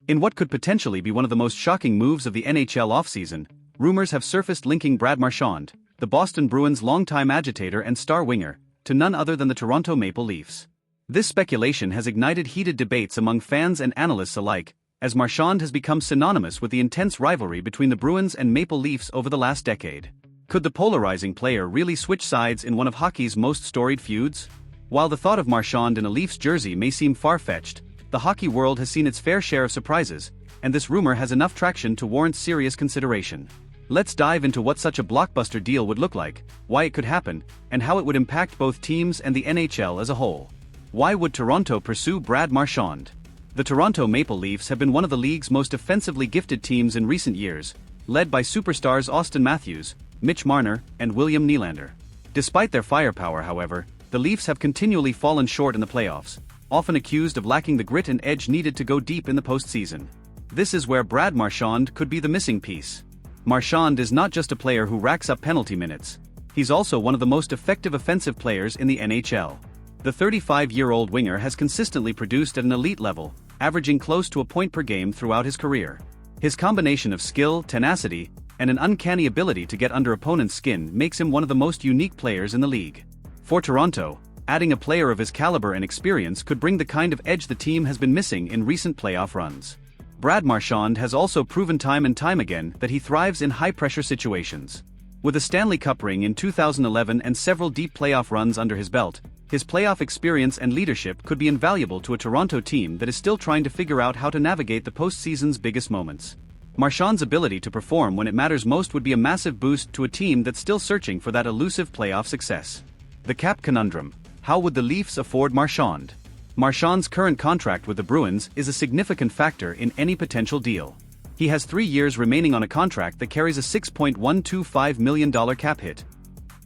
In what could potentially be one of the most shocking moves of the NHL offseason, rumors have surfaced linking Brad Marchand, the Boston Bruins' longtime agitator and star winger, to none other than the Toronto Maple Leafs. This speculation has ignited heated debates among fans and analysts alike, as Marchand has become synonymous with the intense rivalry between the Bruins and Maple Leafs over the last decade. Could the polarizing player really switch sides in one of hockey's most storied feuds? While the thought of Marchand in a Leafs jersey may seem far-fetched, the hockey world has seen its fair share of surprises, and this rumor has enough traction to warrant serious consideration. Let's dive into what such a blockbuster deal would look like, why it could happen, and how it would impact both teams and the NHL as a whole. Why would Toronto pursue Brad Marchand? The Toronto Maple Leafs have been one of the league's most offensively gifted teams in recent years, led by superstars Austin Matthews, Mitch Marner, and William Nylander. Despite their firepower, however, the Leafs have continually fallen short in the playoffs, often accused of lacking the grit and edge needed to go deep in the postseason. This is where Brad Marchand could be the missing piece. Marchand is not just a player who racks up penalty minutes, he's also one of the most effective offensive players in the NHL. The 35-year-old winger has consistently produced at an elite level, averaging close to a point per game throughout his career. His combination of skill, tenacity, and an uncanny ability to get under opponents' skin makes him one of the most unique players in the league. For Toronto, adding a player of his caliber and experience could bring the kind of edge the team has been missing in recent playoff runs. Brad Marchand has also proven time and time again that he thrives in high-pressure situations. With a Stanley Cup ring in 2011 and several deep playoff runs under his belt, his playoff experience and leadership could be invaluable to a Toronto team that is still trying to figure out how to navigate the postseason's biggest moments. Marchand's ability to perform when it matters most would be a massive boost to a team that's still searching for that elusive playoff success. The cap conundrum: how would the Leafs afford Marchand? Marchand's current contract with the Bruins is a significant factor in any potential deal. He has 3 years remaining on a contract that carries a $6.125 million cap hit.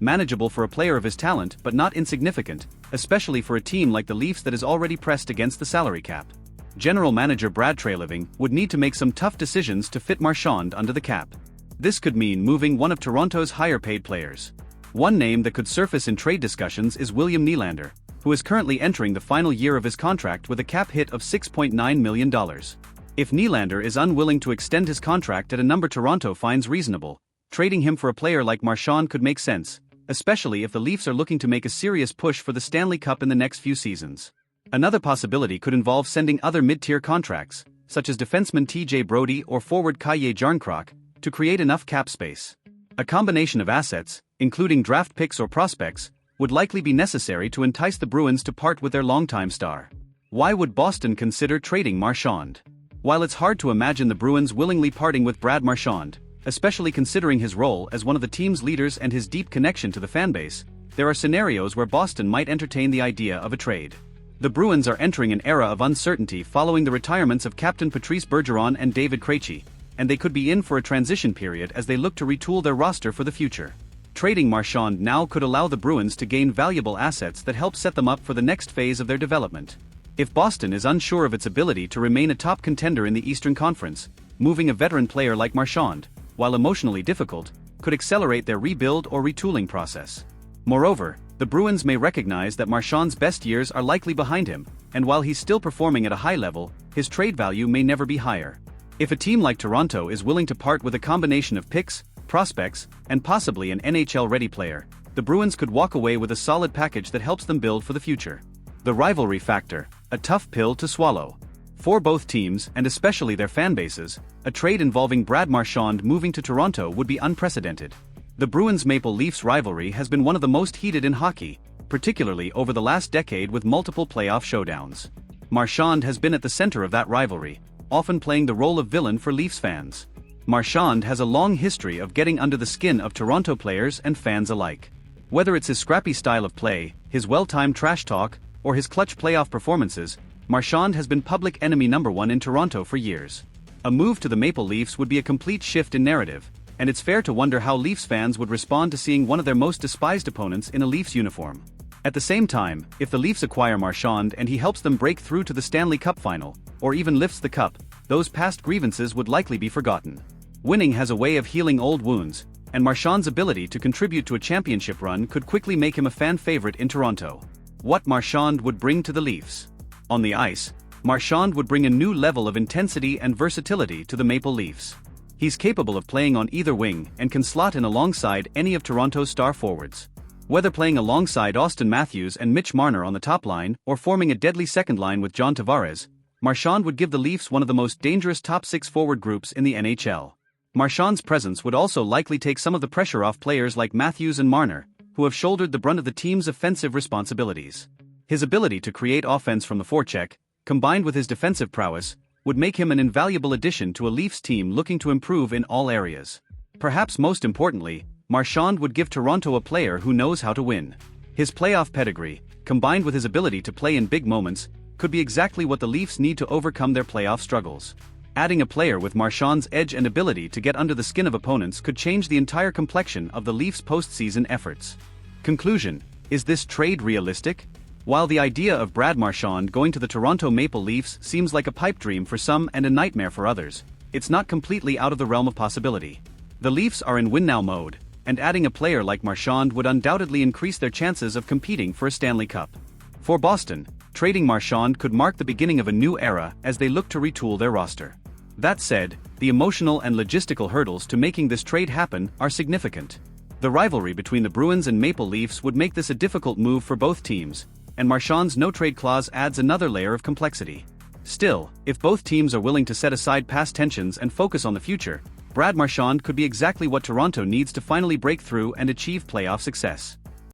Manageable for a player of his talent, but not insignificant, especially for a team like the Leafs that is already pressed against the salary cap. General manager Brad Treliving would need to make some tough decisions to fit Marchand under the cap. This could mean moving one of Toronto's higher-paid players. One name that could surface in trade discussions is William Nylander, who is currently entering the final year of his contract with a cap hit of $6.9 million. If Nylander is unwilling to extend his contract at a number Toronto finds reasonable, trading him for a player like Marchand could make sense, especially if the Leafs are looking to make a serious push for the Stanley Cup in the next few seasons. Another possibility could involve sending other mid-tier contracts, such as defenseman TJ Brodie or forward Kaje Jarnkrok, to create enough cap space. A combination of assets, including draft picks or prospects, would likely be necessary to entice the Bruins to part with their longtime star. Why would Boston consider trading Marchand? While it's hard to imagine the Bruins willingly parting with Brad Marchand, especially considering his role as one of the team's leaders and his deep connection to the fanbase, there are scenarios where Boston might entertain the idea of a trade. The Bruins are entering an era of uncertainty following the retirements of Captain Patrice Bergeron and David Krejci, and they could be in for a transition period as they look to retool their roster for the future. Trading Marchand now could allow the Bruins to gain valuable assets that help set them up for the next phase of their development. If Boston is unsure of its ability to remain a top contender in the Eastern Conference, moving a veteran player like Marchand, while emotionally difficult, could accelerate their rebuild or retooling process. Moreover, the Bruins may recognize that Marchand's best years are likely behind him, and while he's still performing at a high level, his trade value may never be higher. If a team like Toronto is willing to part with a combination of picks, prospects, and possibly an NHL-ready player, the Bruins could walk away with a solid package that helps them build for the future. The rivalry factor, a tough pill to swallow. For both teams, and especially their fan bases, a trade involving Brad Marchand moving to Toronto would be unprecedented. The Bruins-Maple Leafs rivalry has been one of the most heated in hockey, particularly over the last decade with multiple playoff showdowns. Marchand has been at the center of that rivalry, often playing the role of villain for Leafs fans. Marchand has a long history of getting under the skin of Toronto players and fans alike. Whether it's his scrappy style of play, his well-timed trash talk, or his clutch playoff performances, Marchand has been public enemy number one in Toronto for years. A move to the Maple Leafs would be a complete shift in narrative, and it's fair to wonder how Leafs fans would respond to seeing one of their most despised opponents in a Leafs uniform. At the same time, if the Leafs acquire Marchand and he helps them break through to the Stanley Cup final, or even lifts the cup, those past grievances would likely be forgotten. Winning has a way of healing old wounds, and Marchand's ability to contribute to a championship run could quickly make him a fan favorite in Toronto. What Marchand would bring to the Leafs. On the ice, Marchand would bring a new level of intensity and versatility to the Maple Leafs. He's capable of playing on either wing and can slot in alongside any of Toronto's star forwards. Whether playing alongside Auston Matthews and Mitch Marner on the top line or forming a deadly second line with John Tavares, Marchand would give the Leafs one of the most dangerous top six forward groups in the NHL. Marchand's presence would also likely take some of the pressure off players like Matthews and Marner, who have shouldered the brunt of the team's offensive responsibilities. His ability to create offense from the forecheck, combined with his defensive prowess, would make him an invaluable addition to a Leafs team looking to improve in all areas. Perhaps most importantly, Marchand would give Toronto a player who knows how to win. His playoff pedigree, combined with his ability to play in big moments, could be exactly what the Leafs need to overcome their playoff struggles. Adding a player with Marchand's edge and ability to get under the skin of opponents could change the entire complexion of the Leafs' postseason efforts. Conclusion: is this trade realistic? While the idea of Brad Marchand going to the Toronto Maple Leafs seems like a pipe dream for some and a nightmare for others, it's not completely out of the realm of possibility. The Leafs are in win-now mode, and adding a player like Marchand would undoubtedly increase their chances of competing for a Stanley Cup. For Boston, trading Marchand could mark the beginning of a new era as they look to retool their roster. That said, the emotional and logistical hurdles to making this trade happen are significant. The rivalry between the Bruins and Maple Leafs would make this a difficult move for both teams, and Marchand's no-trade clause adds another layer of complexity. Still, if both teams are willing to set aside past tensions and focus on the future, Brad Marchand could be exactly what Toronto needs to finally break through and achieve playoff success.